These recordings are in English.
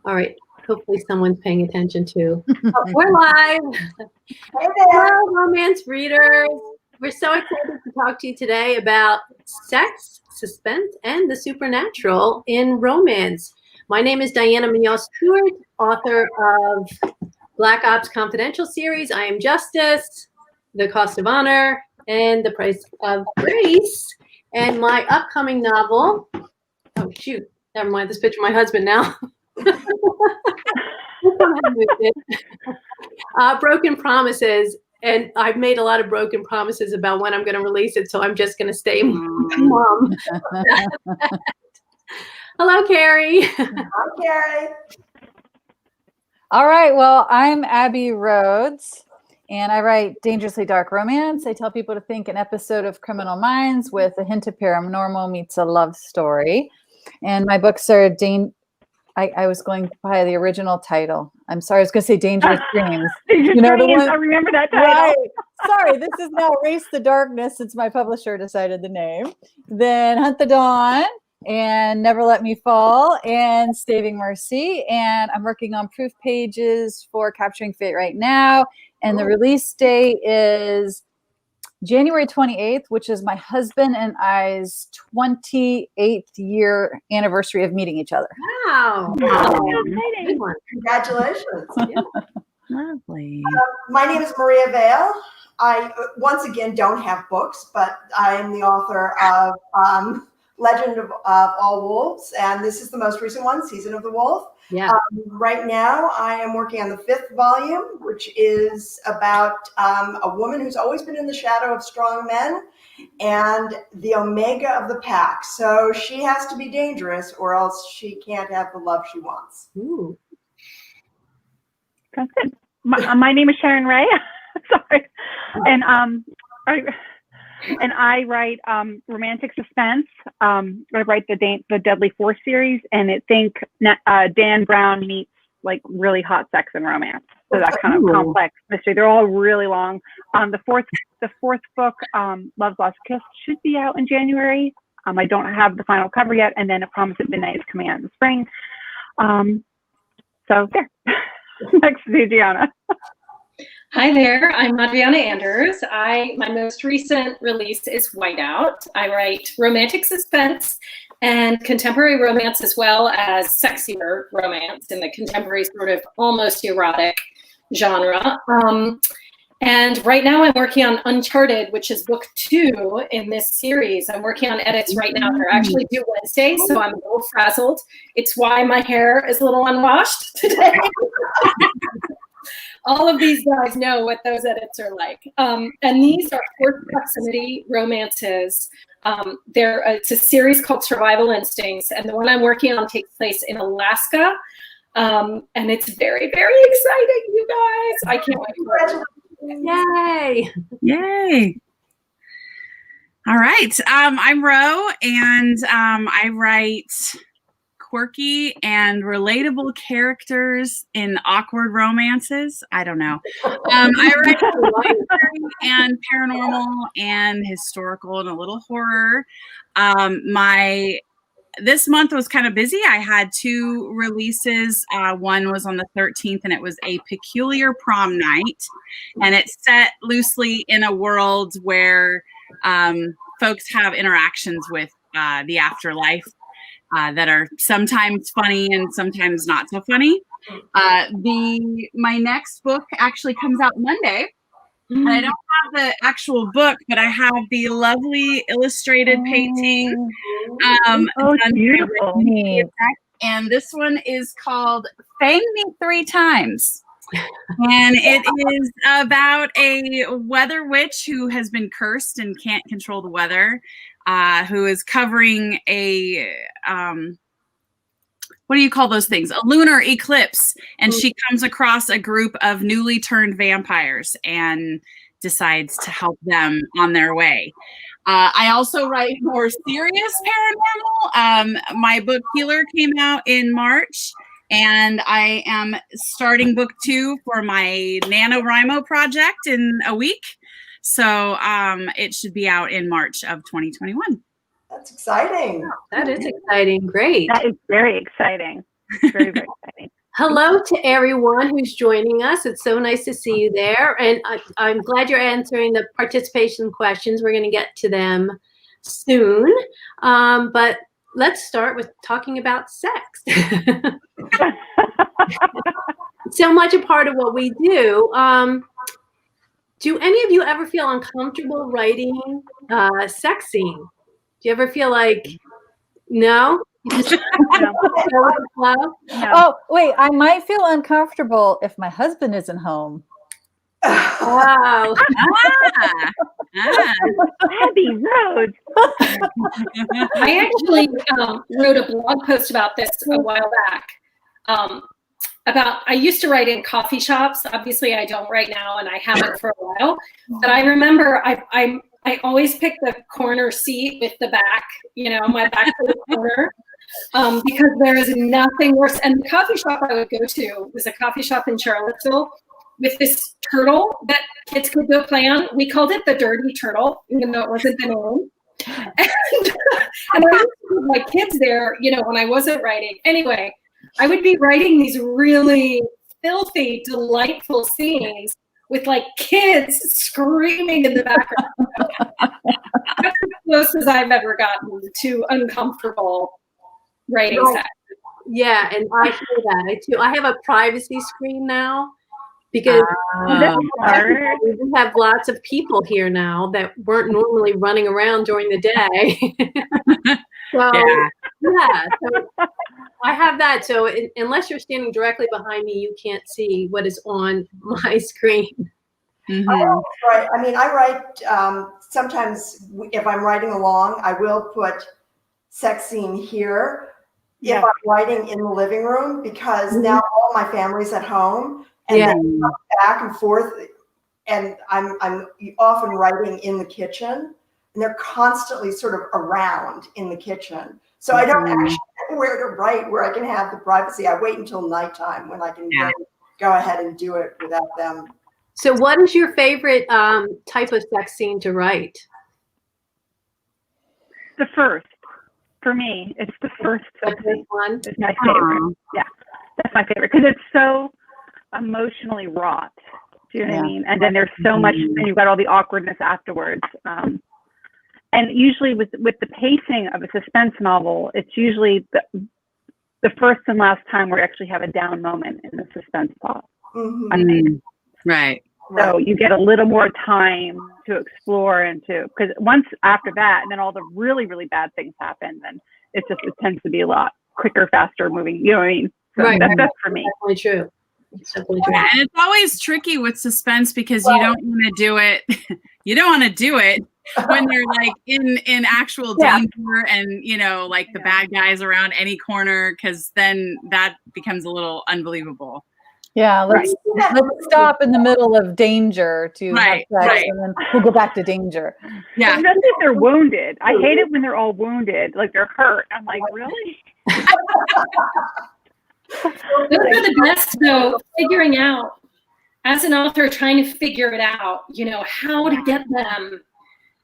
All right. Hopefully someone's paying attention too. Oh, we're live. Hey there. Hello, romance readers. We're so excited to talk to you today about sex, suspense, and the supernatural in romance. My name is Diana Munoz Stewart, author of Black Ops Confidential series, I Am Justice, The Cost of Honor, and The Price of Grace. And my upcoming novel, oh shoot, never mind, this picture of my husband now. Broken Promises, and I've made a lot of broken promises about when I'm going to release it, so I'm just going to stay mom. Hello, Carrie. Hi, Carrie. All right, well, I'm Abby Rhodes, and I write dangerously dark romance. I tell people to think an episode of Criminal Minds with a hint of paranormal meets a love story. And my books are I was going by the original title. I'm sorry, I was going to say Dangerous Dreams. You know, the one, I remember that title. Right. Sorry, this is now Race the Darkness since my publisher decided the name. Then Hunt the Dawn and Never Let Me Fall and Saving Mercy. And I'm working on proof pages for Capturing Fate right now. And the release date is January 28th, which is my husband and I's 28th year anniversary of meeting each other. Wow. Good one. Congratulations. Yeah. Lovely. My name is Maria Vale. I, once again, don't have books, but I am the author of Legend of All Wolves, and this is the most recent one, Season of the Wolf. Yeah. Right now, I am working on the 5th volume, which is about a woman who's always been in the shadow of strong men and the omega of the pack. So she has to be dangerous or else she can't have the love she wants. Ooh. That's good. My name is Sharon Ray. Sorry. And I write romantic suspense. I write the Deadly Force series, and I think Dan Brown meets like really hot sex and romance. So that kind of complex mystery. They're all really long. The fourth book, Love's Lost Kiss, should be out in January. I don't have the final cover yet, and then A Promise at Midnight is coming out in the spring. So there. Next to Gianna. Hi there, I'm Adriana Anders. My most recent release is Whiteout. I write romantic suspense and contemporary romance as well as sexier romance in the contemporary sort of almost erotic genre. And right now I'm working on Uncharted, which is book 2 in this series. I'm working on edits right now. They're actually due Wednesday, so I'm a little frazzled. It's why my hair is a little unwashed today. All of these guys know what those edits are like. And these are forced proximity romances. It's a series called Survival Instincts, and the one I'm working on takes place in Alaska. And it's very, very exciting, you guys. I can't wait for it. Yay. Yay. All right. I'm Ro, and I write quirky and relatable characters in awkward romances. I don't know. I write mystery and paranormal and historical and a little horror. This month was kind of busy. I had 2 releases. One was on the 13th, and it was A Peculiar Prom Night. And it's set loosely in a world where folks have interactions with the afterlife that are sometimes funny and sometimes not so funny. My next book actually comes out Monday. And I don't have the actual book, but I have the lovely illustrated painting. Beautiful. And this one is called Fang Me 3 Times. And it is about a weather witch who has been cursed and can't control the weather, who is covering a what do you call those things? A lunar eclipse. And she comes across a group of newly turned vampires and decides to help them on their way. I also write more serious paranormal. My book Healer came out in March, and I am starting book 2 for my NaNoWriMo project in a week. So it should be out in March of 2021. That's exciting. That is exciting. Great. That is very exciting. Very, very exciting. Hello to everyone who's joining us. It's so nice to see you there. And I'm glad you're answering the participation questions. We're going to get to them soon. But let's start with talking about sex. So much a part of what we do. Do any of you ever feel uncomfortable writing a sex scene? Do you ever feel like, no? You just go with the flow? No. Oh, wait, I might feel uncomfortable if my husband isn't home. Wow. Heavy roads. I actually wrote a blog post about this a while back. I used to write in coffee shops. Obviously, I don't right now, and I haven't for a while. But I remember I always pick the corner seat with the back, my back to the corner, because there is nothing worse. And the coffee shop I would go to was a coffee shop in Charlottesville with this turtle that kids could go play on. We called it the dirty turtle, even though it wasn't the name. And I used to put my kids there, when I wasn't writing. Anyway, I would be writing these really filthy, delightful scenes with like kids screaming in the background. That's as close as I've ever gotten to uncomfortable writing sex. Yeah, and I hear that. I have a privacy screen now because we have lots of people here now that weren't normally running around during the day. So I have that. So unless you're standing directly behind me, you can't see what is on my screen. Mm-hmm. Right. I mean, I write sometimes if I'm writing along, I will put sex scene here if I'm writing in the living room, because now all my family's at home and they come back and forth, and I'm often writing in the kitchen, and they're constantly sort of around in the kitchen. So I don't actually know where to write where I can have the privacy. I wait until nighttime when I can go ahead and do it without them. So what is your favorite type of sex scene to write? The first. For me, it's the first one. It's my favorite. Yeah, that's my favorite because it's so emotionally wrought. Do you know what I mean? And then there's so much, and you've got all the awkwardness afterwards. And usually with the pacing of a suspense novel, it's usually the first and last time we actually have a down moment in the suspense plot. Mm-hmm. I mean, right. So you get a little more time to explore because once after that, and then all the really, really bad things happen, then it tends to be a lot quicker, faster moving. You know what I mean? So that's for me. Definitely true. It's definitely true. Yeah, and it's always tricky with suspense because you don't want to do it. You don't want to do it when they're like in actual danger and like the bad guys around any corner, because then that becomes a little unbelievable. Yeah, let's stop in the middle of danger to have sex, and then we'll go back to danger. Yeah, especially if they're wounded. I hate it when they're all wounded, like they're hurt. I'm like, really? Those are the best, though. Figuring out, as an author, trying to figure it out. How to get them.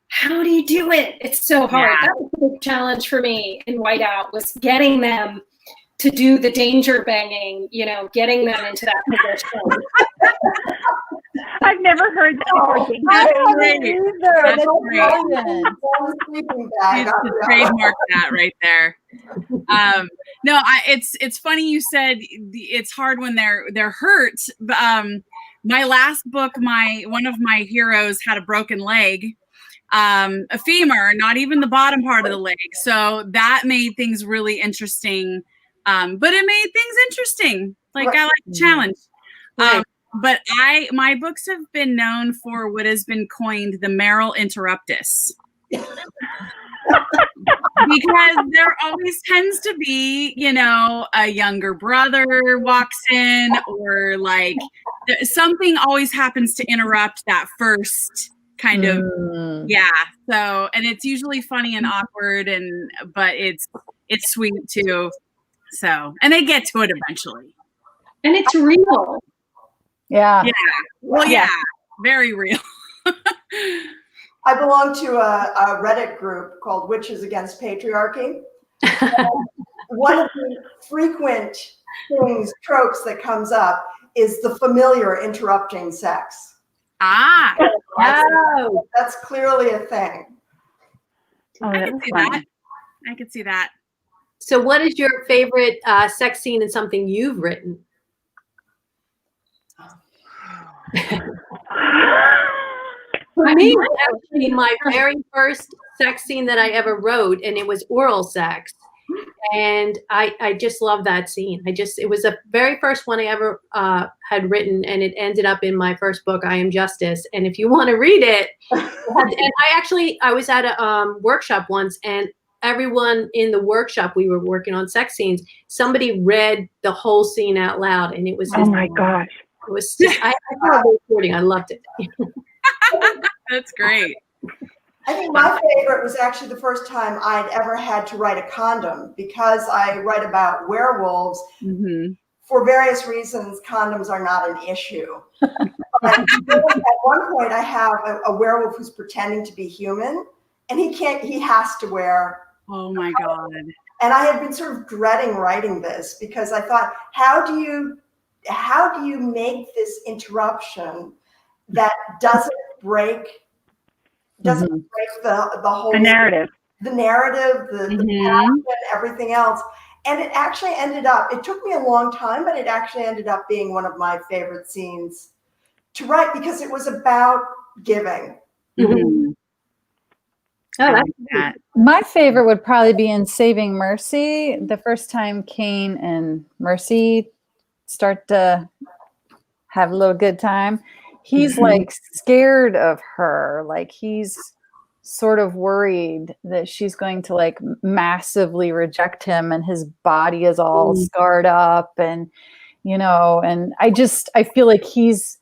How do you do it? It's so hard. Yeah. That was a big challenge for me in Whiteout, was getting them to do the danger banging, getting them into that position. I've never heard that before. That's great. That's great. To trademark that right there. No, it's funny you said it's hard when they're hurt. My last book, one of my heroes had a broken leg. A femur, not even the bottom part of the leg. So that made things really interesting. But it made things interesting. Like I like the challenge. But my books have been known for what has been coined the Meryl Interruptus. Because there always tends to be, a younger brother walks in, or like something always happens to interrupt that first kind of so, and it's usually funny and awkward, but it's sweet too. So, and they get to it eventually. And it's real. Yeah. Well, very real. I belong to a Reddit group called Witches Against Patriarchy. One of the frequent things, tropes that comes up is the familiar interrupting sex. Ah, That's clearly a thing. Oh, I that could was see funny. that. I could see that. So what is your favorite sex scene in something you've written? For me, actually, my very first sex scene that I ever wrote, and it was oral sex. And I just love that scene. It was the very first one I ever had written, and it ended up in my first book, I Am Justice. And if you want to read it, and I was at a workshop once, and everyone in the workshop, we were working on sex scenes, somebody read the whole scene out loud, and it was Oh my gosh. it was just I saw the recording. I loved it. That's great. I think my favorite was actually the first time I'd ever had to write a condom, because I write about werewolves. Mm-hmm. For various reasons, condoms are not an issue. But at one point, I have a werewolf who's pretending to be human, and he has to wear. Oh my God. And I had been sort of dreading writing this, because I thought, how do you make this interruption that doesn't break the whole The narrative. the passion, everything else. And it actually it took me a long time, but it actually ended up being one of my favorite scenes to write, because it was about giving. Mm-hmm. Oh, that's that. My favorite would probably be in Saving Mercy. The first time Kane and Mercy start to have a little good time, he's like scared of her. Like he's sort of worried that she's going to like massively reject him, and his body is all scarred up, and and I feel like he's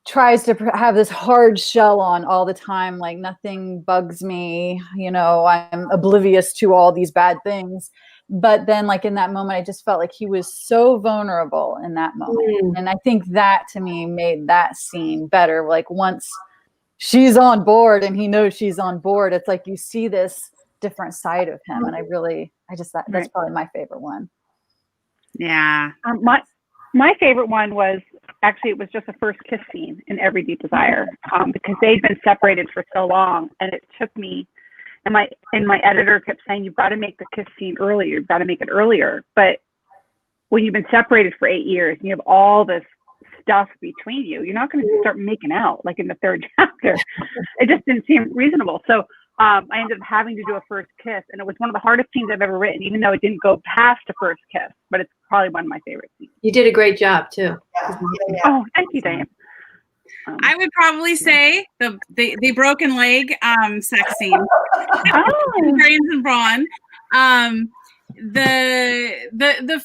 tries to have this hard shell on all the time, like nothing bugs me, I'm oblivious to all these bad things. But then like in that moment, I just felt like he was so vulnerable in that moment. And I think that to me made that scene better. Like once she's on board and he knows she's on board, it's like you see this different side of him. And that's probably my favorite one. Yeah. My favorite one was actually, it was just the first kiss scene in Every Deep Desire, because they'd been separated for so long, and it took me, and my editor kept saying, you've got to make the kiss scene earlier, you've got to make it earlier. But when you've been separated for 8 years and you have all this stuff between you, you're not going to start making out like in the third chapter. It just didn't seem reasonable. So I ended up having to do a first kiss, and it was one of the hardest scenes I've ever written, even though it didn't go past a first kiss, but it's probably one of my favorite scenes. You did a great job too. Yeah. Oh, thank you, Diane. I would probably say the broken leg sex scene. Brains and brawn. The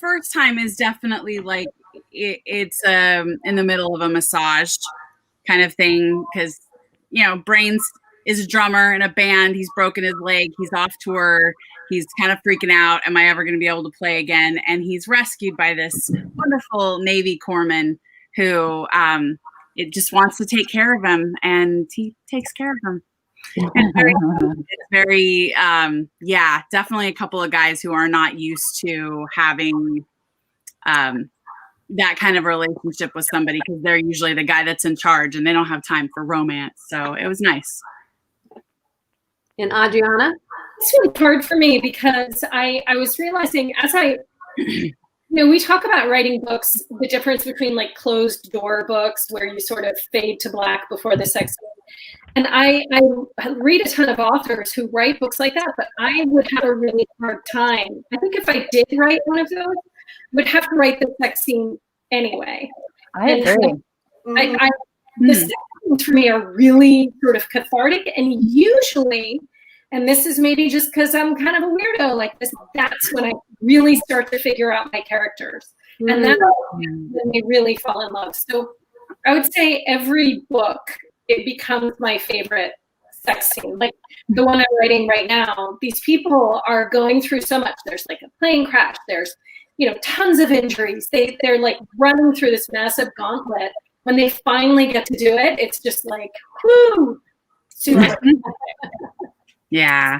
first time is definitely like it's in the middle of a massage kind of thing, because Brains is a drummer in a band. He's broken his leg. He's off tour. He's kind of freaking out. Am I ever going to be able to play again? And he's rescued by this wonderful Navy corpsman who it just wants to take care of him, and he takes care of him. And it's very definitely a couple of guys who are not used to having that kind of relationship with somebody, because they're usually the guy that's in charge and they don't have time for romance. So it was nice. And Adriana? It's really hard for me, because I was realizing as we talk about writing books, the difference between like closed door books where you sort of fade to black before the sex scene. And I read a ton of authors who write books like that, but I would have a really hard time. I think if I did write one of those, I would have to write the sex scene anyway. I agree. The sex scenes for me are really sort of cathartic, and usually, and this is maybe just because I'm kind of a weirdo like this, that's when I really start to figure out my characters. And that's when they really fall in love. So I would say every book, it becomes my favorite sex scene. Like the one I'm writing right now, these people are going through so much. There's like a plane crash. There's, tons of injuries. They're like running through this massive gauntlet. When they finally get to do it, it's just like, whoo, super. Yeah.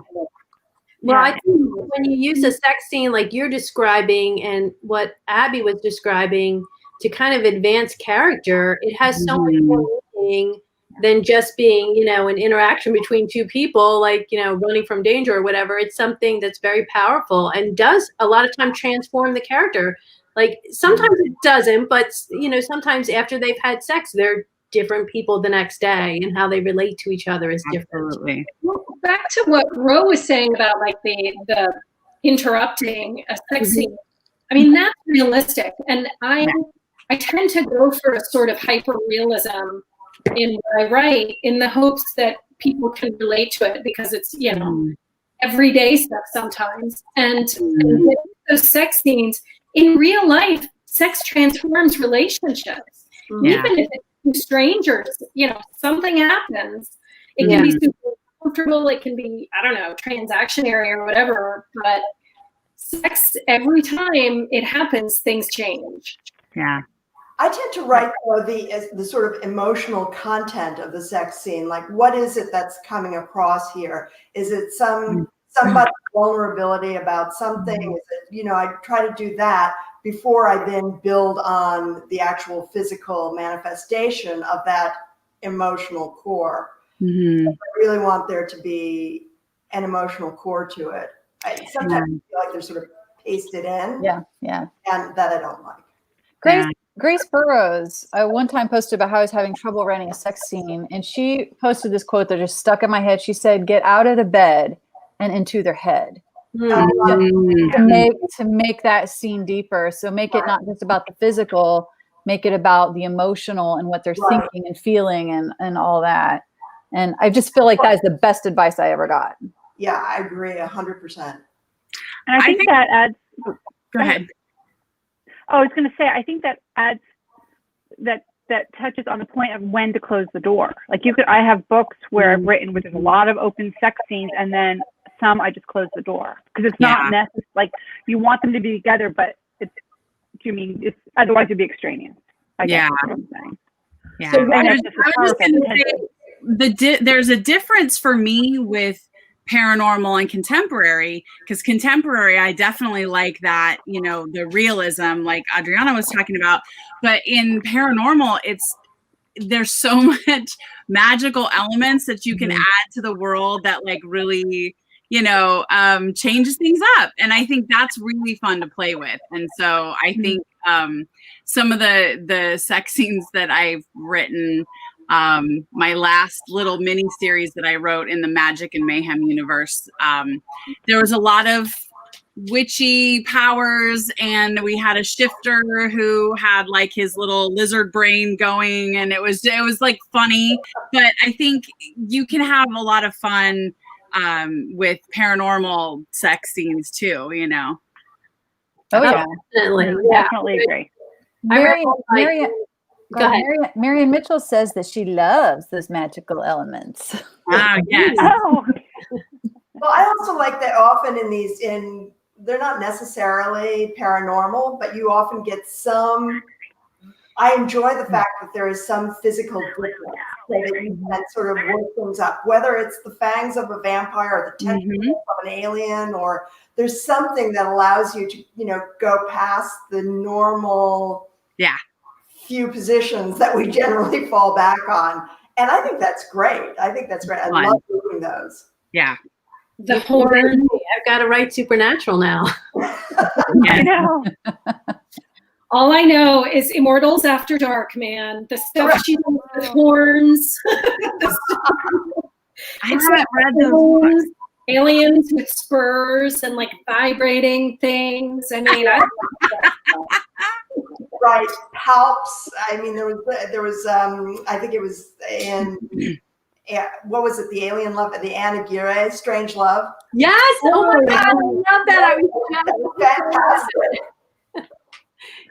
Well, I think when you use a sex scene like you're describing and what Abby was describing to kind of advance character, it has so much more meaning than just being, an interaction between two people, like, running from danger or whatever. It's something that's very powerful and does a lot of time transform the character. Like sometimes it doesn't, but sometimes after they've had sex, they're different people the next day, and how they relate to each other is different. Absolutely. Well, back to what Ro was saying about like the interrupting a sex scene. I mean, that's realistic, and I tend to go for a sort of hyper realism in what I write, in the hopes that people can relate to it, because it's everyday stuff sometimes. And with those sex scenes in real life, sex transforms relationships, even if it's two strangers. Something happens. It can be super comfortable. It can be, I don't know, transactionary or whatever. But sex, every time it happens, things change. Yeah. I tend to write the sort of emotional content of the sex scene. Like, what is it that's coming across here? Is it somebody's vulnerability about something? Is it, I try to do that before I then build on the actual physical manifestation of that emotional core. Mm-hmm. I really want there to be an emotional core to it. Sometimes I feel like they're sort of pasted in. Yeah. And that I don't like. Grace Burrows one time posted about how I was having trouble writing a sex scene, and she posted this quote that just stuck in my head. She said, "Get out of the bed and into their head." To make that scene deeper. So make it not just about the physical, make it about the emotional and what they're thinking and feeling and all that. And I just feel like that is the best advice I ever got. Yeah, I agree 100%. And I think that adds. Go ahead. Oh, I was going to say, I think that adds that touches on the point of when to close the door. Like I have books where I've written where there's a lot of open sex scenes, and then some I just close the door because it's not necessary. Like you want them to be together, but it's otherwise it'd be extraneous. I guess that's what I'm saying. Yeah. So I was just going to say there's a difference for me with paranormal and contemporary, because contemporary I definitely like that, the realism like Adriana was talking about, but in paranormal there's so much magical elements that you can add to the world that like really changes things up, and I think that's really fun to play with. And so I think some of the sex scenes that I've written, my last little mini series that I wrote in the Magic and Mayhem universe, there was a lot of witchy powers, and we had a shifter who had like his little lizard brain going, and it was like funny. But I think you can have a lot of fun with paranormal sex scenes too, Oh yeah, definitely agree. Marian Mitchell says that she loves those magical elements. Yes. Oh. Well, I also like that often they're not necessarily paranormal, but you often get I enjoy the fact that there is some physical difference so that you can sort of work things up, whether it's the fangs of a vampire or the tentacles of an alien, or there's something that allows you to, go past the normal few positions that we generally fall back on. And I think that's great. I love doing those. Yeah. The horn. I've got to write Supernatural now. I know. All I know is Immortals After Dark, man. The stuff she does with horns. I haven't read those books. Aliens with spurs and like vibrating things. I mean, right, palps. I mean, there was I think it was in what was it? The Alien Love, the Anna Aguirre, Strange Love. Yes. Oh my God, I love that. I was fantastic.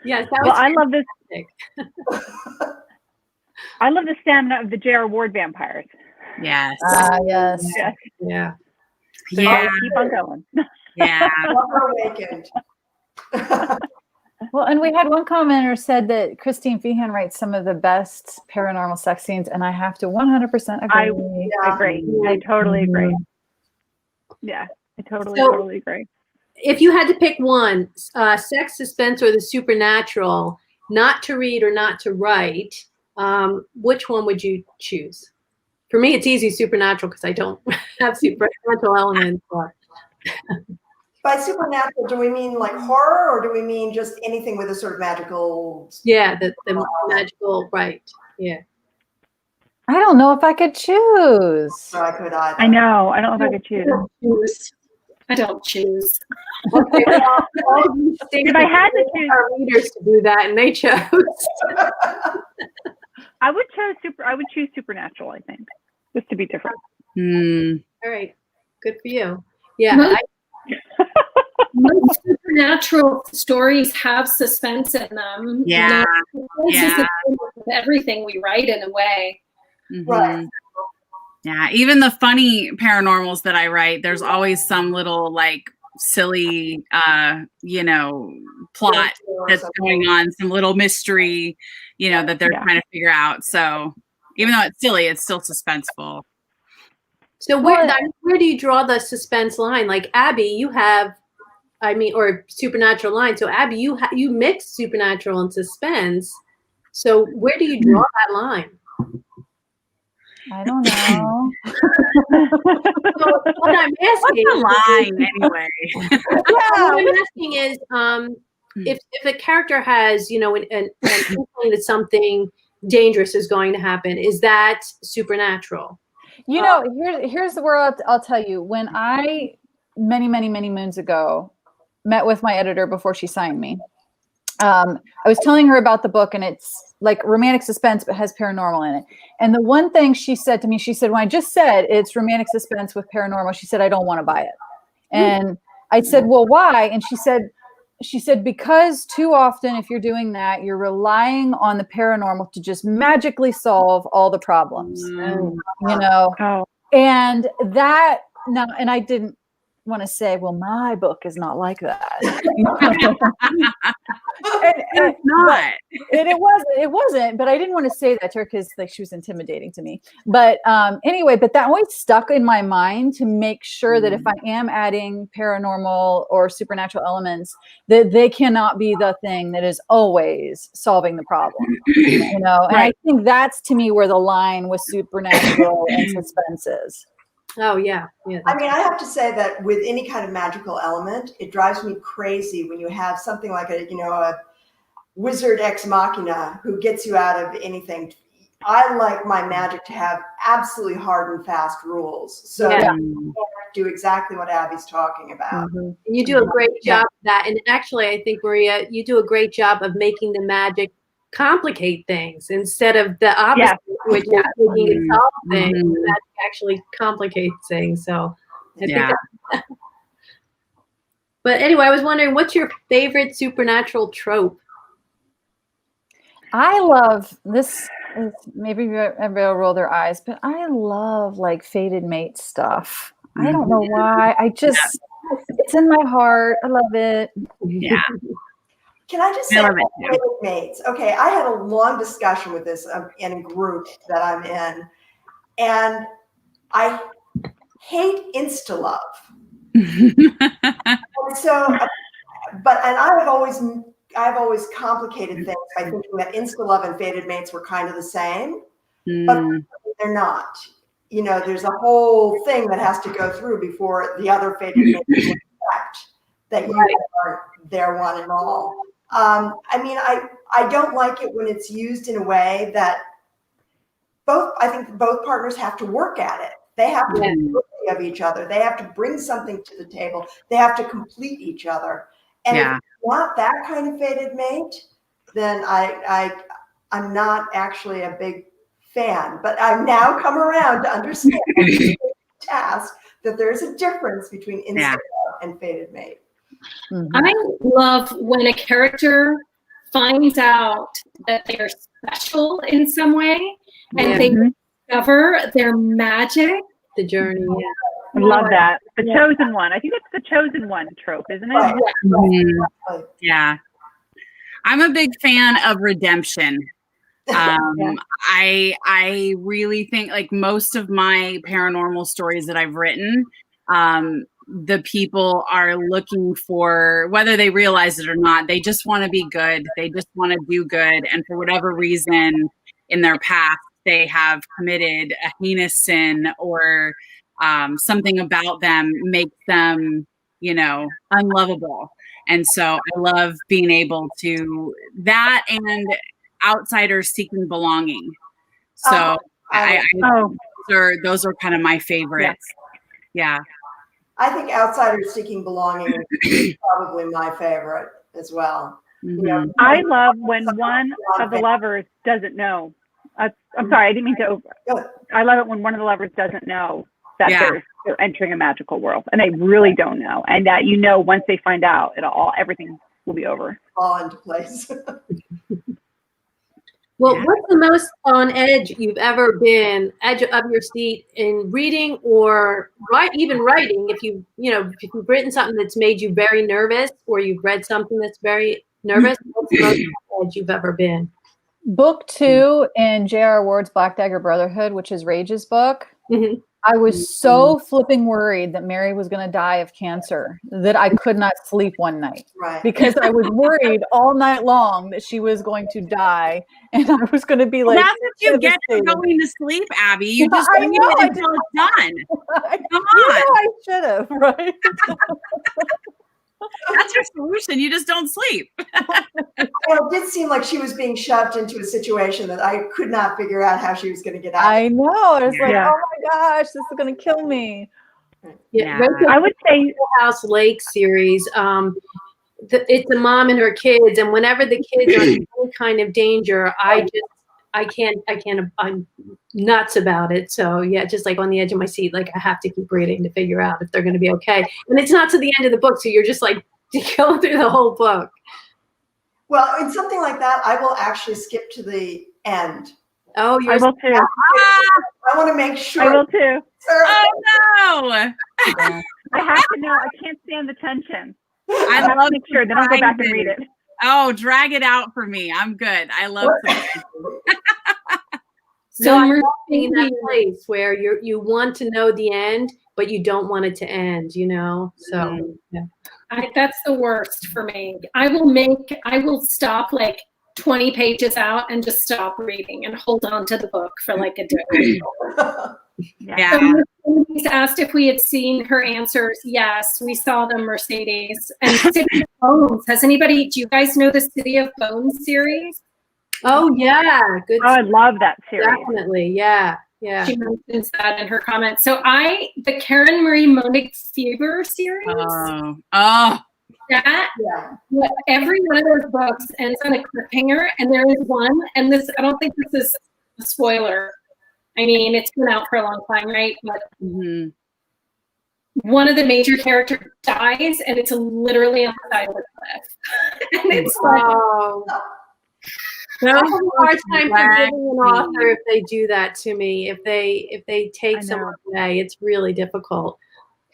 Yes, that was I love this. I love the stamina of the J.R. Ward vampires. Yes. Yes. Yeah. So keep on going. Yeah. Awakened. Well, and we had one commenter said that Christine Feehan writes some of the best paranormal sex scenes, and I have to 100% agree. I agree. I totally agree. Yeah. I totally, So- totally agree. If you had to pick one, sex, suspense, or the supernatural, not to read or not to write, which one would you choose? For me, it's easy, supernatural, because I don't have supernatural elements. But By supernatural, do we mean like horror, or do we mean just anything with a sort of magical? yeah, the magical, right? Yeah. I don't know if I could choose. So I could either. I know. I don't know if I could choose. I don't choose. Okay, well, If I had to choose, our readers to do that, and they chose. I would choose supernatural. I think just to be different. All right, good for you. Yeah, Most- Most supernatural stories have suspense in them. Yeah. Suspense is the theme of everything we write in a way. Right. Yeah, even the funny paranormals that I write, there's always some little like silly plot that's going on, some little mystery, that they're trying to figure out. So even though it's silly, it's still suspenseful. So where do you draw the suspense line? Like Abby, you have, or supernatural line. So Abby, you mix supernatural and suspense. So where do you draw that line? I don't know. So what I'm asking, What's the line anyway? what I'm asking is, if a character has, an inkling that something dangerous is going to happen, is that supernatural? Here's where I'll tell you. When I many moons ago met with my editor before she signed me, I was telling her about the book, and it's like romantic suspense, but has paranormal in it. And the one thing she said to me, she said, when I just said it's romantic suspense with paranormal, she said, I don't want to buy it. And I said, well, why? And she said, because too often, if you're doing that, you're relying on the paranormal to just magically solve all the problems, and that now, and I didn't want to say, well, my book is not like that. It's not. It wasn't, but I didn't want to say that to her because she was intimidating to me. But anyway, but that always stuck in my mind to make sure that if I am adding paranormal or supernatural elements, that they cannot be the thing that is always solving the problem. And I think that's, to me, where the line with supernatural and suspense is. Oh, yeah. I mean, I have to say that with any kind of magical element, it drives me crazy when you have something like a wizard ex machina who gets you out of anything. I like my magic to have absolutely hard and fast rules. So do exactly what Abby's talking about. Mm-hmm. And you do a great job of that. And actually, I think, Maria, you do a great job of making the magic complicate things instead of the opposite, which is making it solve things. The magic actually complicates things. So I think that. But anyway, I was wondering, what's your favorite supernatural trope? I love this. Maybe everybody will roll their eyes, but I love like fated mate stuff. I don't know why. It's in my heart. I love it. Yeah. Can I just say, fated mates? Okay, I had a long discussion with this in a group that I'm in, and I hate insta love. So, and I've always complicated things by thinking that insta love and fated mates were kind of the same, but they're not. There's a whole thing that has to go through before the other fated mate can expect that you are their one and all. I don't like it when it's used in a way that I think both partners have to work at it. They have to be worthy of each other. They have to bring something to the table. They have to complete each other. And if it's not that kind of fated mate, then I'm not actually a big fan. But I've now come around to understand the task that there's a difference between insta and fated mate. I love when a character finds out that they're special in some way and they discover their magic. The journey. I love that. The chosen one. I think it's the chosen one trope, isn't it? Yeah. I'm a big fan of redemption. I really think like most of my paranormal stories that I've written, the people are looking for, whether they realize it or not, they just want to be good. They just want to do good. And for whatever reason in their past, they have committed a heinous sin, or something about them makes them, unlovable. And so I love being able to that, and outsiders seeking belonging. So those are kind of my favorites. Yeah. I think Outsiders Seeking Belonging is probably my favorite as well. Mm-hmm. I love when one of the lovers doesn't know. I'm sorry, I didn't mean to. I love it when one of the lovers doesn't know that they're entering a magical world, and they really don't know, and that once they find out, everything will be over. Fall into place. Well, what's the most on edge you've ever been, edge of your seat in reading or even writing? If you've written something that's made you very nervous, or you've read something that's very nervous, what's the most on edge you've ever been? Book 2 in J.R. Ward's Black Dagger Brotherhood, which is Rage's book. Mm-hmm. I was so flipping worried that Mary was going to die of cancer that I could not sleep one night. Right. Because I was worried all night long that she was going to die, and I was going to be like, that's what you get for going to sleep, Abby. You just wait until it's done. Come on. I should have, right? That's your solution. You just don't sleep. Well, it did seem like she was being shoved into a situation that I could not figure out how she was going to get out. I know. I was like, oh my gosh, this is going to kill me. Yeah. I would say House Lake series. It's a mom and her kids, and whenever the kids are in any kind of danger, I'm nuts about it. So yeah, just like on the edge of my seat, like I have to keep reading to figure out if they're going to be okay. And it's not to the end of the book, so you're just like going through the whole book. Well, in something like that, I will actually skip to the end. Oh, I will too. I want to make sure. I will too. Oh no! I have to know. I can't stand the tension. I have love to make sure. Then I'll go back and read it. Oh, drag it out for me. I'm good. I love So I'm being in that place where you want to know the end, but you don't want it to end, So yeah. That's the worst for me. I will stop like 20 pages out and just stop reading and hold on to the book for like a day. Yeah. Somebody's asked if we had seen her answers. Yes, we saw them, Mercedes. And City of Bones. Do you guys know the City of Bones series? Oh yeah, good. Oh, I love that series. Definitely, yeah. She mentions that in her comments. So the Karen Marie Monig Fever series. Every one of those books ends on a cliffhanger, and there is one, and I don't think this is a spoiler. I mean, it's been out for a long time, right? But one of the major characters dies, and it's literally on the side of the cliff. And it's I have a hard time forgiving an author if they do that to me. If they take someone away, it's really difficult.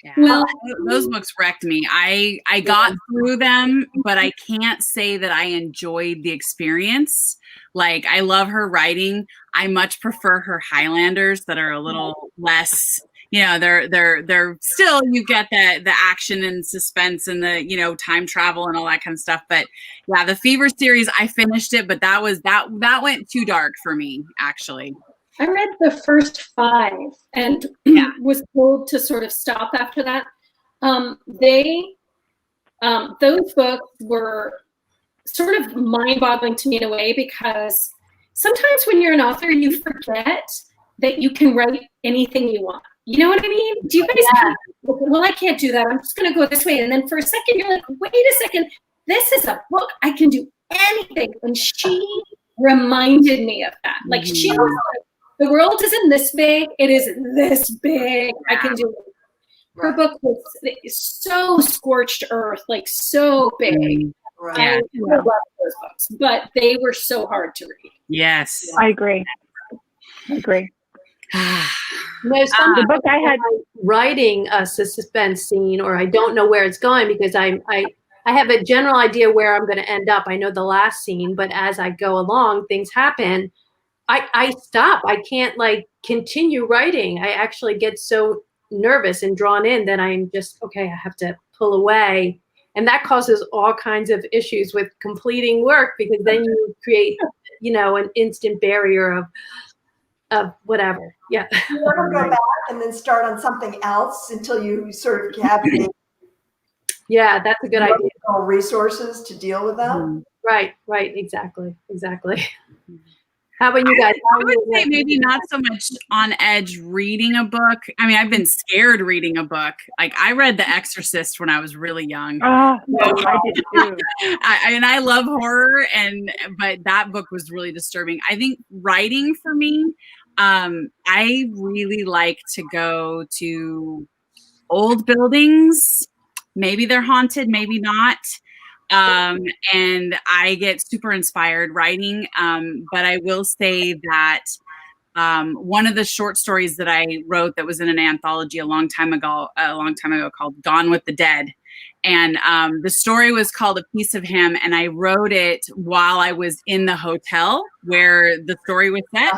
Yeah. Well, those books wrecked me. I got through them, but I can't say that I enjoyed the experience. Like, I love her writing. I much prefer her Highlanders that are a little less, they're still, you get the action and suspense and the, time travel and all that kind of stuff. But yeah, the Fever series, I finished it, but that went too dark for me, actually. I read the first 5 and was told to sort of stop after that. Those books were sort of mind-boggling to me in a way, because sometimes when you're an author, you forget that you can write anything you want. You know what I mean? Do you guys well, I can't do that. I'm just going to go this way. And then for a second, you're like, wait a second. This is a book. I can do anything. And she reminded me of that. Like, she was like, the world isn't this big. It is this big. I can do it. Her book was so scorched earth, like so big. Right. I love those books, but they were so hard to read. Yes. I agree. There's some the book I had writing a suspense scene, or I don't know where it's going, because I have a general idea where I'm going to end up. I know the last scene, but as I go along, things happen. I stop. I can't continue writing. I actually get so nervous and drawn in, then I'm just, okay, I have to pull away. And that causes all kinds of issues with completing work, because then you create, an instant barrier of whatever. Yeah. You never go back and then start on something else until you sort of have the Yeah, that's a good idea. resources to deal with them. Right, exactly. How about you guys? I would say maybe not so much on edge reading a book. I mean, I've been scared reading a book. Like, I read The Exorcist when I was really young. Oh, I did too. I love horror, but that book was really disturbing. I think writing for me, I really like to go to old buildings. Maybe they're haunted, maybe not. And I get super inspired writing. But I will say that one of the short stories that I wrote that was in an anthology a long time ago called Gone with the Dead. And the story was called A Piece of Him. And I wrote it while I was in the hotel where the story was set.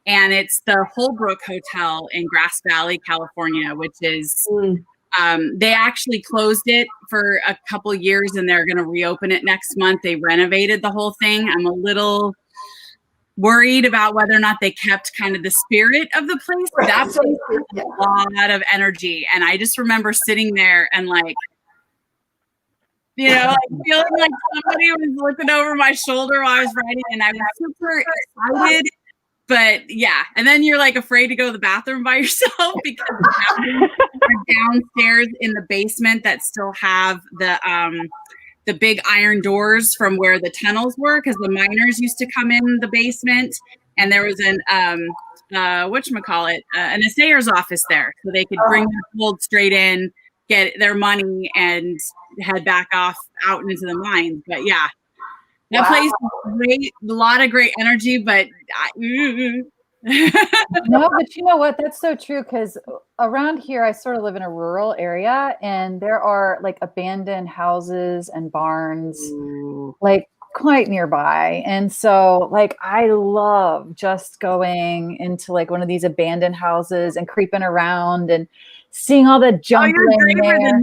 And it's the Holbrook Hotel in Grass Valley, California, which is... they actually closed it for a couple years and they're going to reopen it next month. They renovated the whole thing. I'm a little worried about whether or not they kept kind of the spirit of the place. That place has a lot of energy. And I just remember sitting there and feeling like somebody was looking over my shoulder while I was writing, and I was super excited. But yeah, and then you're like afraid to go to the bathroom by yourself because the downstairs in the basement that still have the big iron doors from where the tunnels were, because the miners used to come in the basement, and there was an an assayer's office there, so they could bring their gold straight in, get their money, and head back out into the mines. But yeah. That place is great, a lot of great energy, but no, but you know what? That's so true, because around here, I sort of live in a rural area, and there are like abandoned houses and barns, like quite nearby. And so like, I love just going into like one of these abandoned houses and creeping around and seeing all the junk laying there.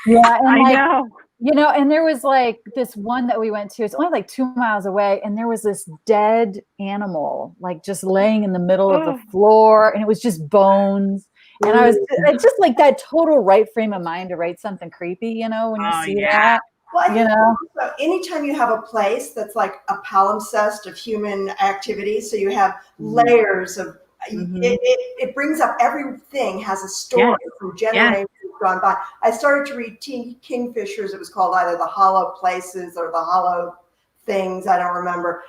Yeah, and I know. And there was like this one that we went to, it's only like 2 miles away. And there was this dead animal, like just laying in the middle of the floor, and it was just bones. And it's just like that total right frame of mind to write something creepy, when you see that. Well, so anytime you have a place that's like a palimpsest of human activity, so you have layers of, it brings up everything has a story from generations gone by. I started to read T. Kingfisher's. It was called either The Hollow Places or The Hollow Things. I don't remember.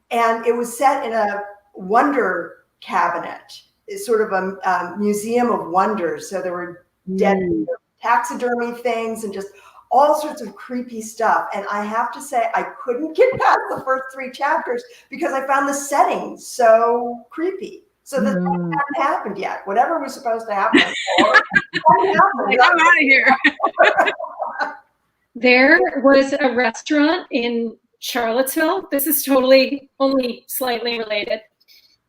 And it was set in a wonder cabinet. It's sort of a museum of wonders. So there were dead taxidermy things and just all sorts of creepy stuff. And I have to say, I couldn't get past the first 3 chapters because I found the setting so creepy. So the thing hadn't happened yet. Whatever was supposed to happen. I'm out of here. There was a restaurant in Charlottesville. This is totally only slightly related.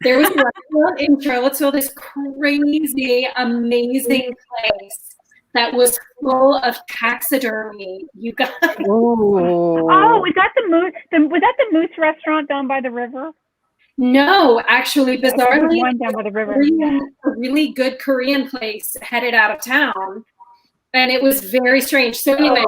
There was a restaurant in Charlottesville, this crazy, amazing place that was full of taxidermy. You guys. Oh, is that the Moose? Was that the Moose restaurant down by the river? No, actually, bizarrely, one down by the river. A really good Korean place headed out of town, and it was very strange. So anyway,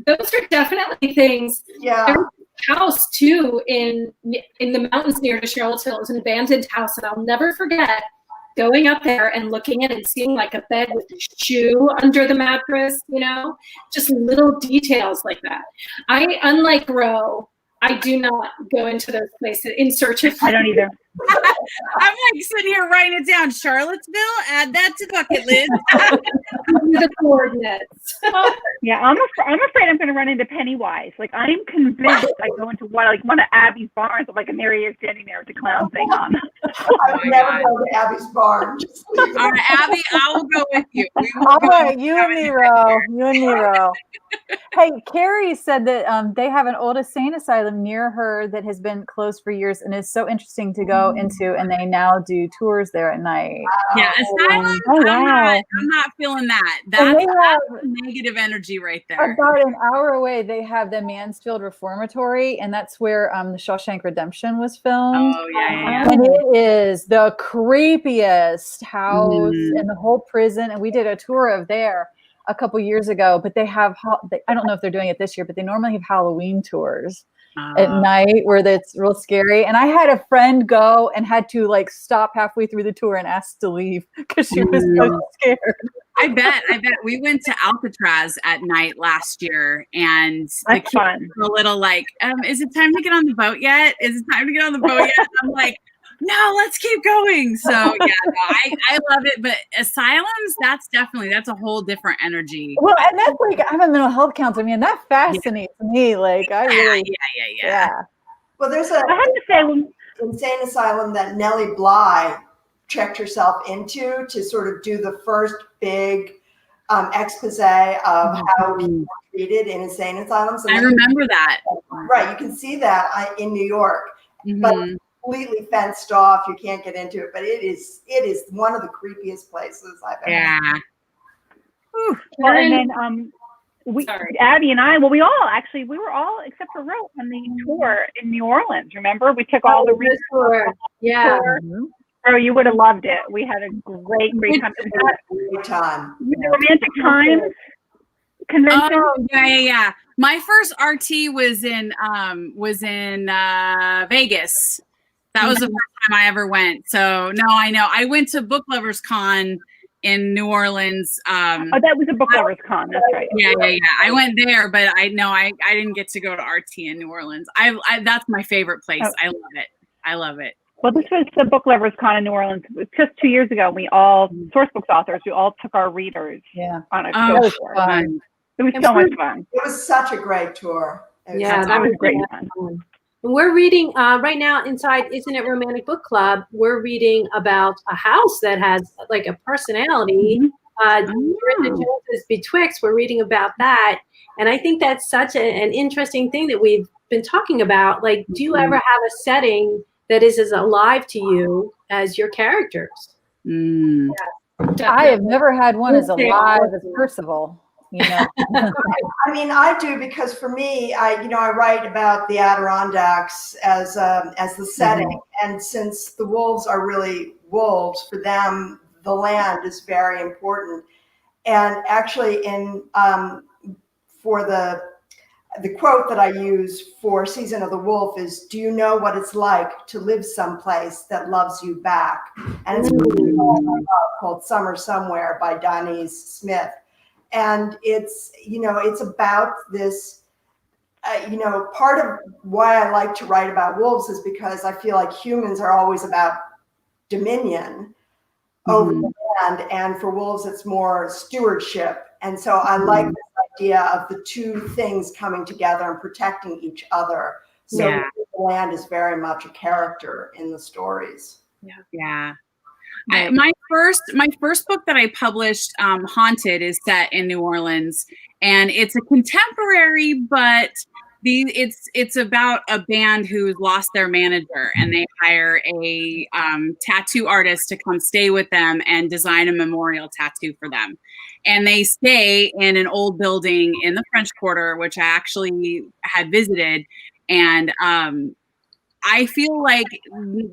those are definitely things. Yeah. There was a house too in the mountains near to Charlottesville. It was an abandoned house, and I'll never forget going up there and looking at it and seeing like a bed with a shoe under the mattress. Just little details like that. Unlike Ro, I do not go into those places in search of. I don't either. I'm like sitting here writing it down. Charlottesville, add that to bucket list. The coordinates. Yeah, I'm afraid I'm going to run into Pennywise. Like, I'm convinced I go into one of Abby's barns, and there he is standing there with the clown thing on. I've never gone to Abby's barn. All right, Abby, I will go with you. All right, you and Nero. Hey, Carrie said that they have an old insane asylum near her that has been closed for years, and it's so interesting to go go into, and they now do tours there at night. Yeah, asylums. Oh, wow. I'm not feeling that. And they That's negative energy right there. About an hour away, they have the Mansfield Reformatory, and that's where the Shawshank Redemption was filmed. Oh yeah. And it is the creepiest house in the whole prison. And we did a tour of there a couple years ago, but they have, I don't know if they're doing it this year, but they normally have Halloween tours at night where it's real scary. And I had a friend go and had to like stop halfway through the tour and ask to leave because she was so scared. I bet we went to Alcatraz at night last year, and the kids were a little like, is it time to get on the boat yet? Is it time to get on the boat yet? And I'm like, no, let's keep going. So yeah, no, I love it. But asylums, that's a whole different energy. Well, and that's like, I'm a mental health counselor. I mean, that fascinates me. Like, I really, yeah. Well, there's I have to say, insane asylum that Nellie Bly checked herself into to sort of do the first big expose of how people are treated in insane asylums. And I remember that. Right, you can see that in New York, but completely fenced off. You can't get into it, but it is one of the creepiest places I've ever. Yeah. Well, and then Abby and I, we were all except for Ro on the tour in New Orleans. Remember, we took all the readers tour. Yeah. Oh, you would have loved it. We had a great time. Great time. The Romantic Times convention. Oh yeah. My first RT was in Vegas. That was the first time I ever went. So no, I know. I went to Book Lovers Con in New Orleans. That was a Book Lovers Con. That's right. Yeah. I went there, but I didn't get to go to RT in New Orleans. That's my favorite place. I love it. Well, this was the Book Lovers Con in New Orleans. Just 2 years ago. We all, Sourcebooks authors, we all took our readers on a tour. Fun. It was so much fun. It was such a great tour. That was great fun. We're reading right now inside Isn't It Romantic Book Club. We're reading about a house that has like a personality. Brenda Jones's Betwixt. We're reading about that, and I think that's such an interesting thing that we've been talking about. Like, do you ever have a setting that is as alive to you as your characters? I have never had one as alive as Percival. You know? I mean, I do, because for me, I write about the Adirondacks as the setting, and since the wolves are really wolves, for them, the land is very important. And actually, for the quote that I use for Season of the Wolf is, "Do you know what it's like to live someplace that loves you back?" And it's called Summer Somewhere by Donnie Smith. And it's about this, part of why I like to write about wolves is because I feel like humans are always about dominion over the land. And for wolves, it's more stewardship. And so I like this idea of the two things coming together and protecting each other. So the land is very much a character in the stories. Yeah. My first book that I published, Haunted, is set in New Orleans, and it's a contemporary, but it's about a band who's lost their manager, and they hire a tattoo artist to come stay with them and design a memorial tattoo for them. And they stay in an old building in the French Quarter, which I actually had visited, and I feel like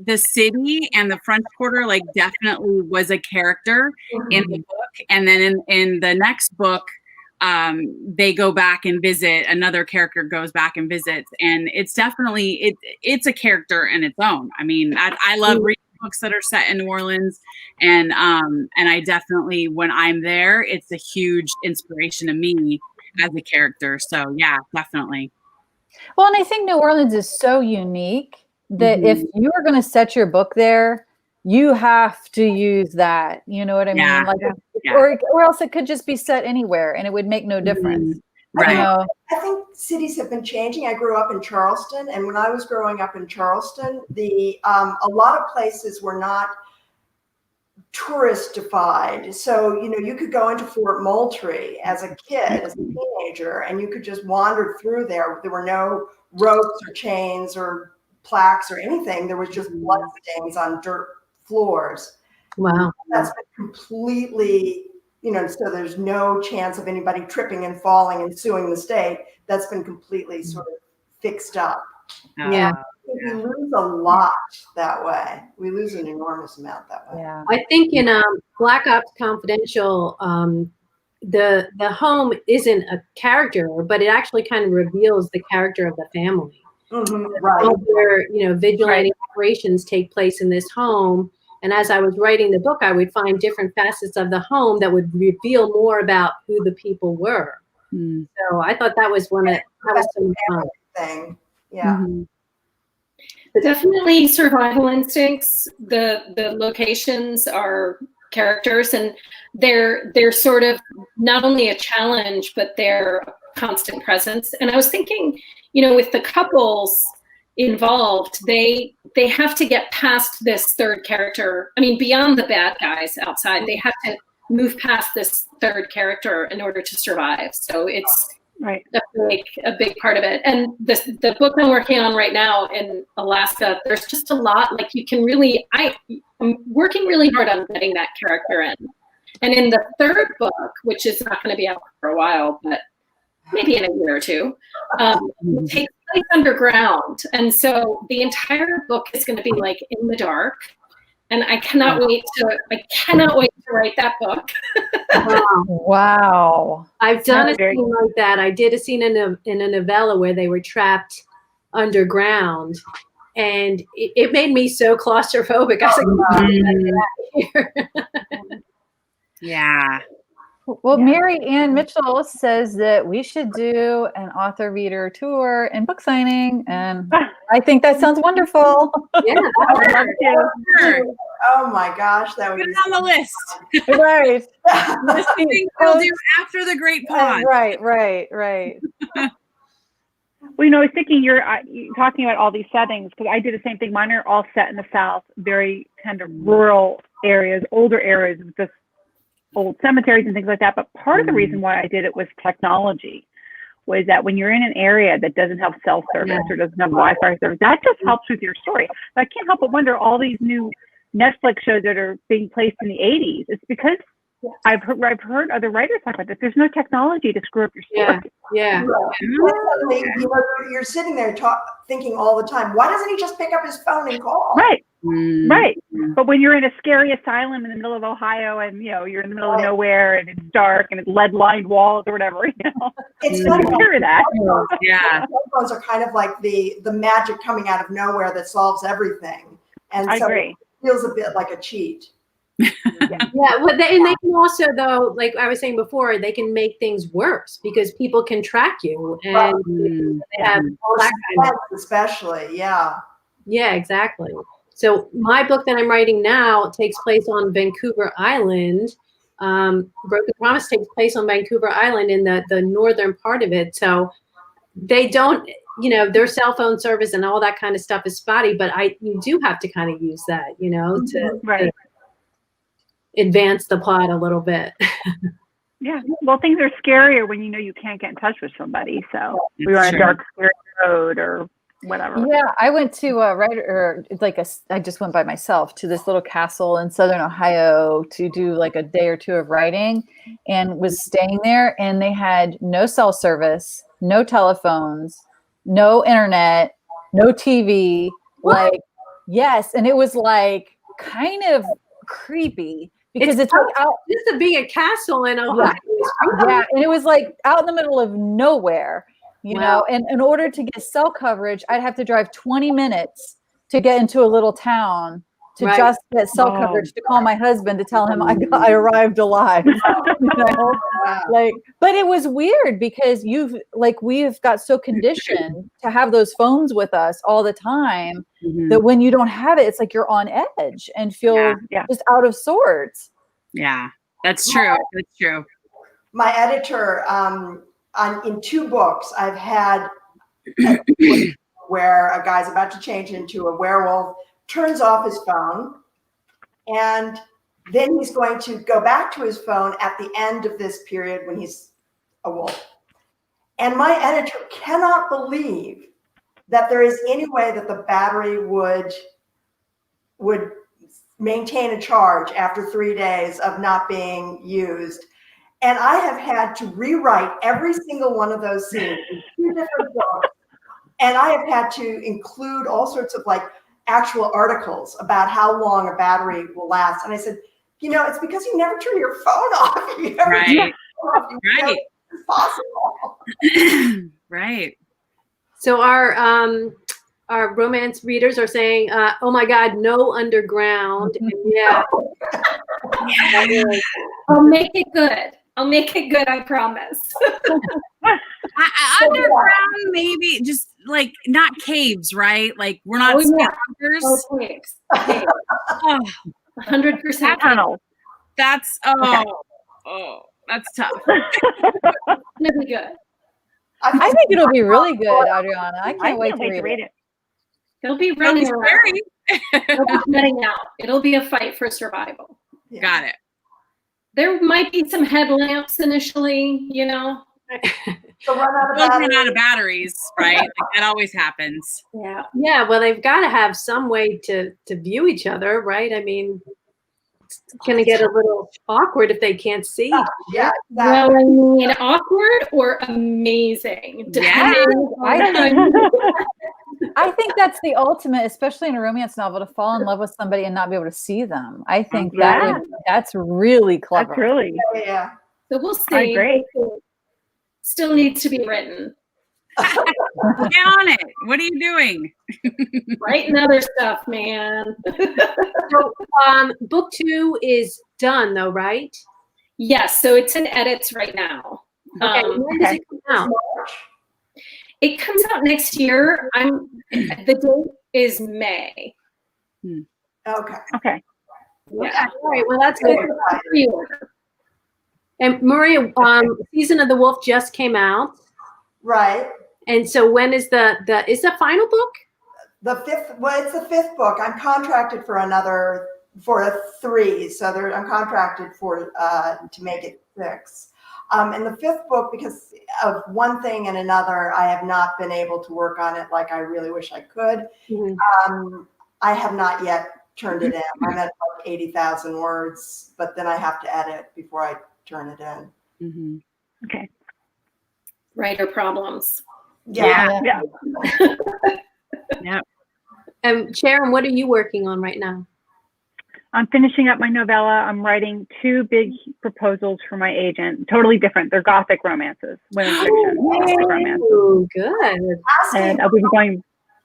the city and the French Quarter definitely was a character in the book. And then in the next book, they go back and visit. Another character goes back and visits, and it's definitely it's a character in its own. I mean, I love reading books that are set in New Orleans, and I definitely, when I'm there, it's a huge inspiration to me as a character. So yeah, definitely. Well, and I think New Orleans is so unique that if you are going to set your book there, you have to use that. You know what I mean? Or else it could just be set anywhere and it would make no difference. Right. I think cities have been changing. I grew up in Charleston, and when I was growing up in Charleston, a lot of places were not touristified. So, you could go into Fort Moultrie as a kid, as a teenager, and you could just wander through there. There were no ropes or chains or plaques or anything. There was just blood stains on dirt floors. Wow. That's been completely, so there's no chance of anybody tripping and falling and suing the state. That's been completely sort of fixed up. Yeah. We lose a lot that way. We lose an enormous amount that way. Yeah. I think in Black Ops Confidential, the home isn't a character, but it actually kind of reveals the character of the family. Right. All their, vigilante operations take place in this home. And as I was writing the book, I would find different facets of the home that would reveal more about who the people were. So I thought that was so much fun. Thing. Yeah. Definitely survival instincts. The locations are characters, and they're sort of not only a challenge, but they're a constant presence. And I was thinking, with the couples involved, they have to get past this third character. I mean, beyond the bad guys outside, they have to move past this third character in order to survive. So it's definitely a big part of it. And the book I'm working on right now in Alaska, there's just a lot, like you can really, I'm working really hard on getting that character in. And in the third book, which is not going to be out for a while, but maybe in a year or two, it takes place underground. And so the entire book is going to be like in the dark. And I cannot wait to write that book. Wow. I've done a scene like that. I did a scene in a novella where they were trapped underground, and it made me so claustrophobic. I was like, get out of here. Yeah. Well, Mary Ann Mitchell says that we should do an author reader tour and book signing, and I think that sounds wonderful. Yeah, Sure. Oh my gosh, that would Put be it on the list. Right. This thing we'll do after the Great Pond. Right. Well, I was thinking you're talking about all these settings, because I did the same thing. Mine are all set in the South, very kind of rural areas, older areas with just old cemeteries and things like that. But part of the reason why I did it was technology, was that when you're in an area that doesn't have cell service or doesn't have Wi-Fi service, that just helps with your story. But I can't help but wonder, all these new Netflix shows that are being placed in the 80s, it's because I've heard other writers talk about this. There's no technology to screw up your story. Yeah. You're sitting there thinking all the time, why doesn't he just pick up his phone and call? Right. But when you're in a scary asylum in the middle of Ohio, and you're in the middle of nowhere, and it's dark and it's lead-lined walls or whatever, it's funny. Hear that. Yeah. Cell phones are kind of like the magic coming out of nowhere that solves everything, and I so agree. It feels a bit like a cheat. Well, and they can also, though, like I was saying before, they can make things worse because people can track you, and they have all that kind of, especially, yeah, exactly. So my book that I'm writing now takes place on Vancouver Island. Broken Promise takes place on Vancouver Island in the northern part of it. So they don't, their cell phone service and all that kind of stuff is spotty, but you do have to kind of use that, to advance the plot a little bit. Yeah. Well, things are scarier when you can't get in touch with somebody. So we were on a dark, scary road or whatever. Yeah, I went to I just went by myself to this little castle in southern Ohio to do like a day or two of writing, and was staying there, and they had no cell service, no telephones, no internet, no TV. What? Yes, and it was like kind of creepy because it's like out just to be a castle in Ohio. Yeah, and it was like out in the middle of nowhere. And in order to get cell coverage, I'd have to drive 20 minutes to get into a little town to just get cell coverage, to call my husband to tell him I arrived alive. But it was weird because we've got so conditioned to have those phones with us all the time that when you don't have it, it's like you're on edge and feel just out of sorts. Yeah, that's true. That's true. My editor, in 2 books, I've had where a guy's about to change into a werewolf, turns off his phone, and then he's going to go back to his phone at the end of this period when he's a wolf. And my editor cannot believe that there is any way that the battery would maintain a charge after 3 days of not being used. And I have had to rewrite every single one of those scenes in 2 different books. And I have had to include all sorts of like actual articles about how long a battery will last. And I said, it's because you never turn your phone off. You never turn your phone off. Right. It's possible. Right. So our romance readers are saying, "Oh my God, no underground." Yeah. I'll make it good. I promise. Underground, maybe just like not caves, right? Like we're not spelunker. Oh, caves. 100% tunnels. That's that's tough. It'll be good. I think it'll be really good, Adriana. I can't wait to read it. It'll be running around. It'll be getting out. It'll be a fight for survival. Yeah. Got it. There might be some headlamps initially, So run out of batteries, right? Like that always happens. Yeah. Yeah. Well, they've got to have some way to view each other, right? I mean, it's going to get a little awkward if they can't see. Yeah. Well, I mean, awkward or amazing. Yeah. I think that's the ultimate, especially in a romance novel, to fall in love with somebody and not be able to see them. I think that's really clever. That's really. Yeah. So we'll see. I agree. Still needs to be written. Get on it. What are you doing? Writing other stuff, man. So, book 2 is done, though, right? Yes. So it's in edits right now. Okay. When does it come out? It comes out next year. The date is May. Okay. Okay. Yeah. All right. Well, that's good. Pre-order. And Maria, Season of the Wolf just came out. Right. And so when is the final book? The 5th, well, it's the 5th book. I'm contracted for a 3. So I'm contracted to make it 6. And the 5th book, because of one thing and another, I have not been able to work on it like I really wish I could. Mm-hmm. I have not yet turned it in. I'm at like 80,000 words, but then I have to edit before I turn it in. Mm-hmm. Okay. Writer problems. Yeah. Yeah. And Sharon, what are you working on right now? I'm finishing up my novella. I'm writing 2 big proposals for my agent. Totally different. They're Gothic romances, women's fiction. Gothic romances. Oh, good. And I'll be going.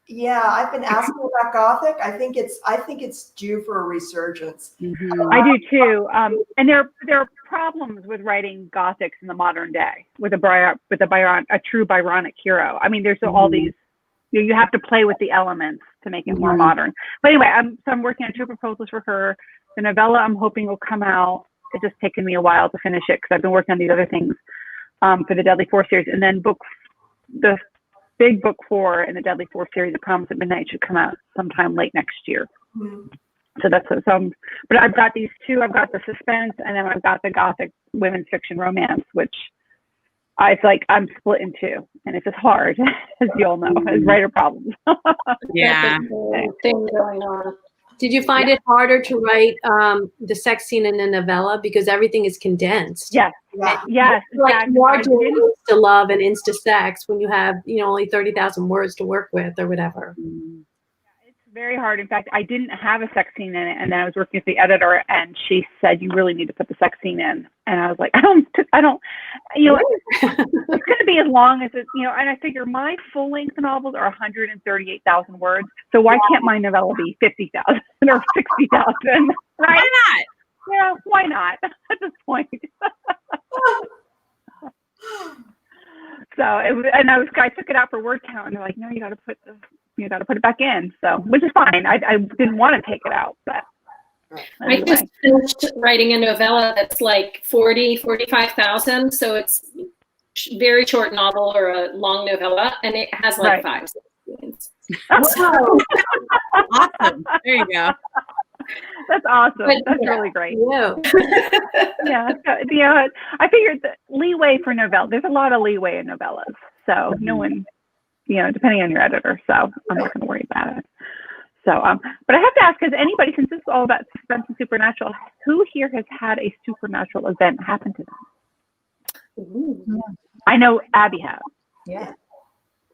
Yeah, I've been asking about Gothic. I think it's due for a resurgence. Mm-hmm. I do too. And there are problems with writing Gothics in the modern day with a true Byronic hero. I mean, there's all these. You have to play with the elements to make it more modern. But anyway, I'm working on 2 proposals for her. The novella I'm hoping will come out. It's just taken me a while to finish it because I've been working on these other things for the Deadly 4 series. And then the big book 4 in the Deadly 4 series, The Promise at Midnight, should come out sometime late next year. Mm-hmm. So that's some. But I've got these 2. I've got the suspense, and then I've got the Gothic women's fiction romance, which it's like I'm split in 2, and it's just hard, as you all know, as writer problems. Yeah. Thing going on. Did you find it harder to write the sex scene in a novella because everything is condensed? Yes. Yeah. Yes. Like Exactly. you are doing insta love and insta sex when you have only 30,000 words to work with or whatever. It's very hard. In fact, I didn't have a sex scene in it, and then I was working with the editor, and she said, "You really need to put the sex scene in." And I was like, "I don't. It's going to be as long as it, And I figure my full length novels are 138,000 words, so why can't my novella be 50,000 or 60,000? Right? Why not? Yeah, why not at this point? So I took it out for word count, and they're like, "No, you got to put it back in." So, which is fine. I didn't want to take it out, but anyway. I just finished writing a novella that's like 45,000. So it's very short novel or a long novella, and it has like 5 scenes. Wow. Awesome. There you go. That's awesome. That's really great. Yeah. I figured that leeway for novella. There's a lot of leeway in novellas, so no one depending on your editor. So I'm not going to worry about it. So, but I have to ask, has anybody, since this is all about suspense and supernatural, who here has had a supernatural event happen to them? Ooh. I know Abby has. Yeah.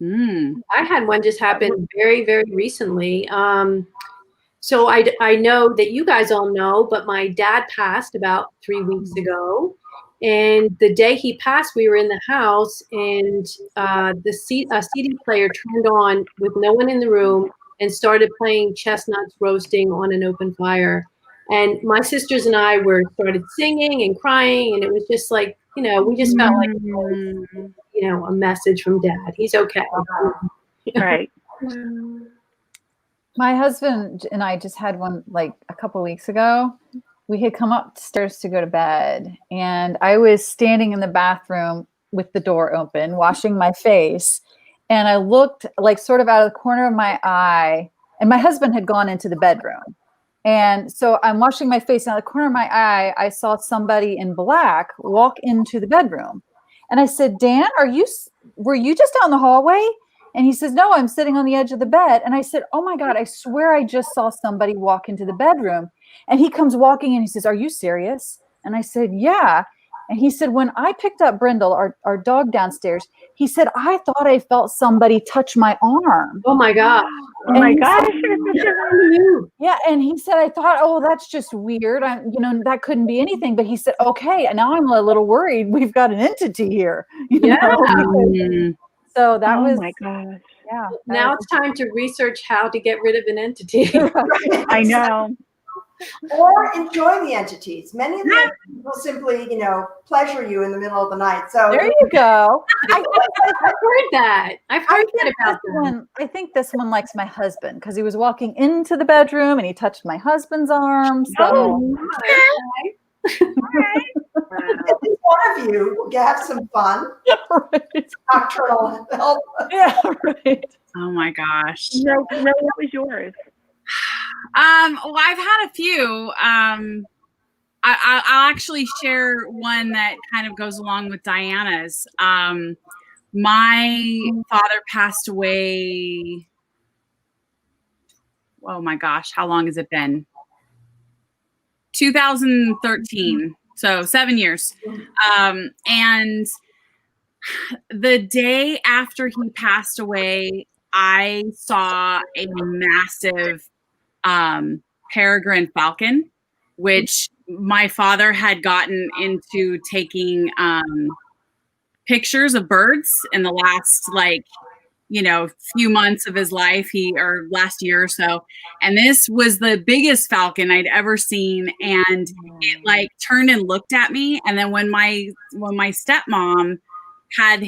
I had one just happen very, very recently. So I know that you guys all know, but my dad passed about 3 weeks ago. And the day he passed, we were in the house, and the CD player turned on with no one in the room and started playing chestnuts roasting on an open fire. And my sisters and I started singing and crying, and it was just like, we just felt like, a message from Dad. He's okay. Right. My husband and I just had one like a couple weeks ago. We had come upstairs to go to bed, and I was standing in the bathroom with the door open, washing my face. And I looked like sort of out of the corner of my eye, and my husband had gone into the bedroom. And so I'm washing my face, and out of the corner of my eye, I saw somebody in black walk into the bedroom. And I said, Dan, were you just out in the hallway? And he says, no, I'm sitting on the edge of the bed. And I said, oh my God, I swear I just saw somebody walk into the bedroom. And he comes walking in, he says, are you serious? And I said, yeah. And he said, when I picked up Brindle, our dog downstairs, he said, I thought I felt somebody touch my arm. Oh my God. Oh my gosh. Yeah. And he said, I thought, oh, that's just weird. That couldn't be anything. But he said, okay. And now I'm a little worried. We've got an entity here. So that was. Oh my gosh. Yeah. Now it's time to research how to get rid of an entity. I know. Or enjoy the entities. Many of the entities will simply, pleasure you in the middle of the night. So there you go. I've heard that. I've heard that about them. I think this one likes my husband because he was walking into the bedroom and he touched my husband's arm. So. At least one of you will have some fun. Right. Nocturnal help. Yeah, right. Oh my gosh. No, what was yours? Well, I've had a few. I'll actually share one that kind of goes along with Diana's. My father passed away. Oh my gosh, how long has it been? 2013. So 7 years. And the day after he passed away, I saw a massive peregrine falcon, which my father had gotten into taking pictures of birds in the last few months of his life, or last year or so. And this was the biggest falcon I'd ever seen. And it turned and looked at me. And then when my stepmom had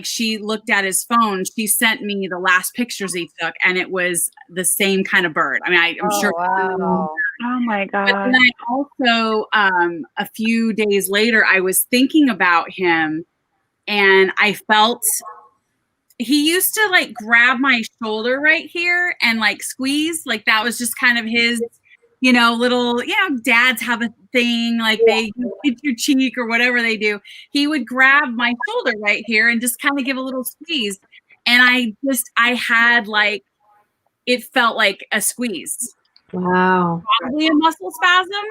she looked at his phone, she sent me the last pictures he took, and it was the same kind of bird. I mean, I'm sure. Wow. Oh my God. But then I also, a few days later, I was thinking about him, and I felt he used to grab my shoulder right here and squeeze. That was just kind of his, little, dads have a thing, they hit your cheek or whatever they do. He would grab my shoulder right here and just kind of give a little squeeze. And I had it felt like a squeeze. Wow. Probably a muscle spasm,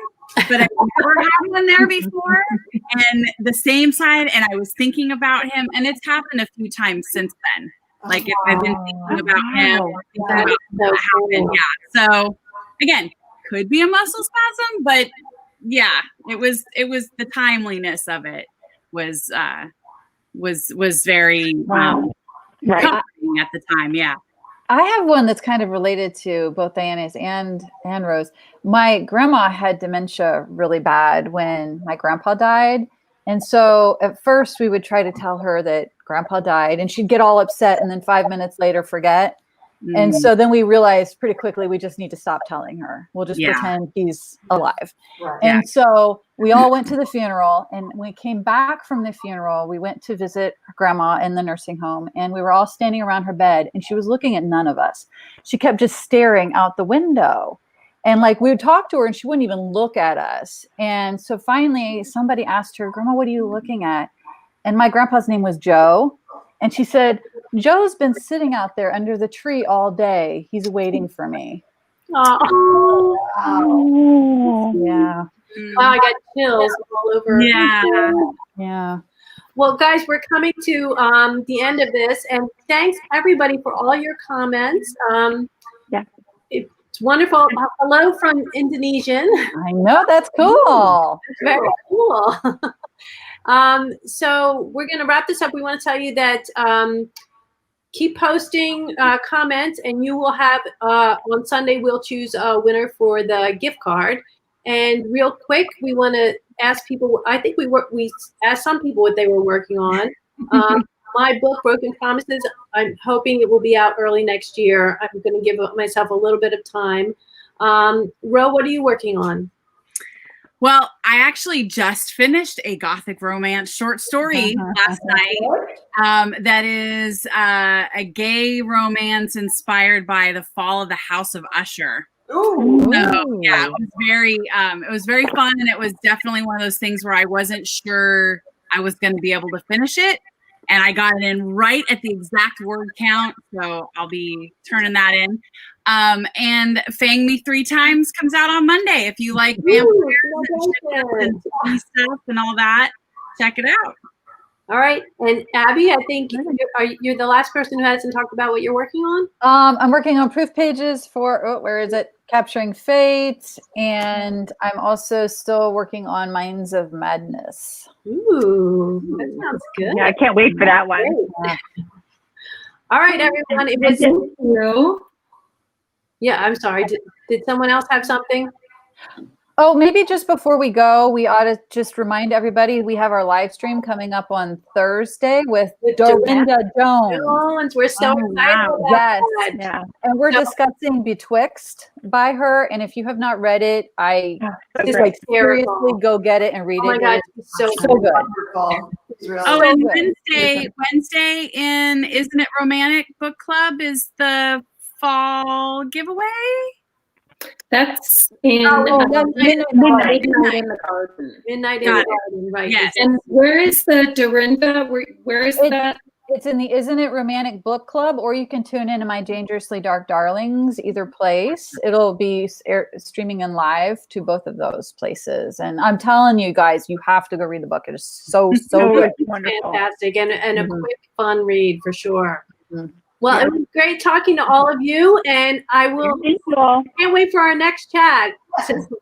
but I've never had one there before. And the same side, and I was thinking about him, and it's happened a few times since then. If I've been thinking about him, or thinking about what happened. Yeah. So again, could be a muscle spasm, but yeah, it was the timeliness of it was very right. comforting at the time. Yeah. I have one that's kind of related to both Diana's and Rose. My grandma had dementia really bad when my grandpa died. And so at first we would try to tell her that grandpa died, and she'd get all upset and then 5 minutes later forget. And so then we realized pretty quickly we just need to stop telling her. We'll just pretend he's alive. Right. And so we all went to the funeral, and when we came back from the funeral, we went to visit her grandma in the nursing home, and we were all standing around her bed, and she was looking at none of us. She kept just staring out the window, and we would talk to her and she wouldn't even look at us. And so finally somebody asked her, Grandma, what are you looking at? And my grandpa's name was Joe. And she said, Joe's been sitting out there under the tree all day. He's waiting for me. Oh, Yeah. I got chills all over. Yeah. Yeah. Well, guys, we're coming to the end of this, and thanks everybody for all your comments. Yeah. It's wonderful. Hello from Indonesian. I know, that's cool. It's very cool. So we're going to wrap this up. We want to tell you that keep posting comments, and you will have on Sunday we'll choose a winner for the gift card. And real quick, we want to ask people. I think we asked some people what they were working on. My book, Broken Promises. I'm hoping it will be out early next year. I'm going to give myself a little bit of time. Ro, what are you working on? Well, I actually just finished a Gothic romance short story last night. That is a gay romance inspired by the fall of the House of Usher. Ooh. So, yeah, it was very fun, and it was definitely one of those things where I wasn't sure I was going to be able to finish it, and I got it in right at the exact word count. So I'll be turning that in. And Fang Me 3 Times comes out on Monday. If you like vampires and stuff and all that, check it out. All right. And Abby, I think you're the last person who hasn't talked about what you're working on. I'm working on proof pages for, where is it? Capturing Fate. And I'm also still working on Minds of Madness. Ooh, that sounds good. Yeah, I can't wait for that one. All right, everyone. It was. Yeah, I'm sorry. Did someone else have something? Oh, maybe just before we go, we ought to just remind everybody we have our live stream coming up on Thursday with Dorinda Jones. We're so excited. Yes. Yeah. And we're discussing Betwixt by her. And if you have not read it, I just seriously go get it and read it. Oh my God, it's so good. Wonderful. It's really Oh, good. and Wednesday in Isn't It Romantic Book Club is the fall giveaway. That's in Midnight in the Garden. Midnight in the Garden, right? Yes. And where is the Dorinda? Where is that? It's in the Isn't It Romantic Book Club, or you can tune into My Dangerously Dark Darlings, either place. It'll be streaming in live to both of those places. And I'm telling you guys, you have to go read the book. It is so good. Fantastic. And a quick, fun read for sure. Well, it was great talking to all of you, and I can't wait for our next chat.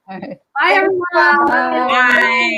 Bye, everyone. Bye.